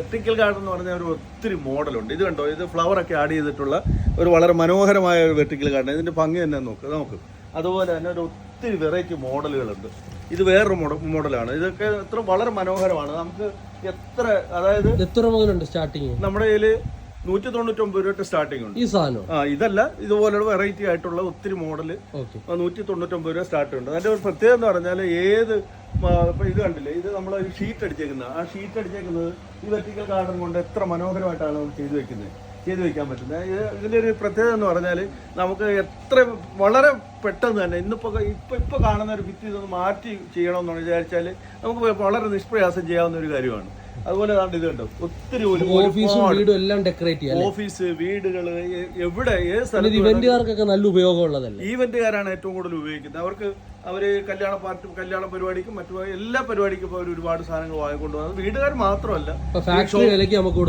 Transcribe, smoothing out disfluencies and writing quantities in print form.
Vertical garden എന്ന് പറഞ്ഞാൽ ഒരു ഒത്തിരി മോഡലുണ്ട്. ഇത് കണ്ടോ, ഇത് ഫ്ലവർ ഒക്കെ ആഡ് ചെയ്തിട്ടുള്ള ഒരു വളരെ മനോഹരമായ ഒരു വെർട്ടിക്കൽ ഗാർഡൻ. ഇതിന്റെ ഭംഗി തന്നെ നമുക്ക് അതുപോലെ തന്നെ ഒരു ഒത്തിരി വെറൈറ്റി മോഡലുകളുണ്ട്. ഇത് വേറൊരു മോഡലാണ്. ഇതൊക്കെ വളരെ മനോഹരമാണ്. നമുക്ക് എത്ര മുതലുണ്ട് സ്റ്റാർട്ടിങ്? നമ്മുടെ കയ്യിൽ 199 രൂപ സ്റ്റാർട്ടിംഗ് ഉണ്ട്. ഈ സാധനം ഇതല്ല, ഇതുപോലുള്ള വെറൈറ്റി ആയിട്ടുള്ള ഒത്തിരി മോഡല് 199 രൂപ സ്റ്റാർട്ട് ഉണ്ട്. അതിന്റെ ഒരു പ്രത്യേകത എന്ന് പറഞ്ഞാൽ ഇപ്പൊ ഇത് കണ്ടില്ലേ, ഇത് നമ്മൾ ഒരു ഷീറ്റ് അടിച്ചേക്കുന്നത്. ആ ഷീറ്റ് അടിച്ചേക്കുന്നത് ഈ വെർട്ടിക്കൽ ഗാർഡൻ കൊണ്ട് എത്ര മനോഹരമായിട്ടാണ് നമ്മൾ ചെയ്തു വെക്കാൻ പറ്റുന്നത്. ഇതിന്റെ ഒരു പ്രത്യേകത എന്ന് പറഞ്ഞാൽ നമുക്ക് വളരെ പെട്ടെന്ന് തന്നെ ഇപ്പൊ കാണുന്ന ഒരു ഭിത്തി ഇതൊന്ന് മാറ്റി ചെയ്യണമെന്ന് വിചാരിച്ചാൽ നമുക്ക് വളരെ നിഷ്പ്രയാസം ചെയ്യാവുന്ന ഒരു കാര്യമാണ്. അതുപോലെ ഇത് കണ്ടോ, ഒത്തിരി ഓഫീസ്, വീടുകള്, എവിടെ ഏത് സ്ഥലത്ത് ഇവന്റുകാർക്കൊക്കെ നല്ല ഉപയോഗമുള്ളതല്ലേ. ഈവന്റുകാരാണ് ഏറ്റവും കൂടുതൽ ഉപയോഗിക്കുന്നത്. അവര് കല്യാണ പരിപാടിക്കും മറ്റു എല്ലാ പരിപാടിക്കും ഒരുപാട് സാധനങ്ങൾ വാങ്ങിക്കൊണ്ടുപോകുന്നത് വീടുകാർ മാത്രമല്ല. ഫാക്ടറി വിലയ്ക്ക് നമുക്ക്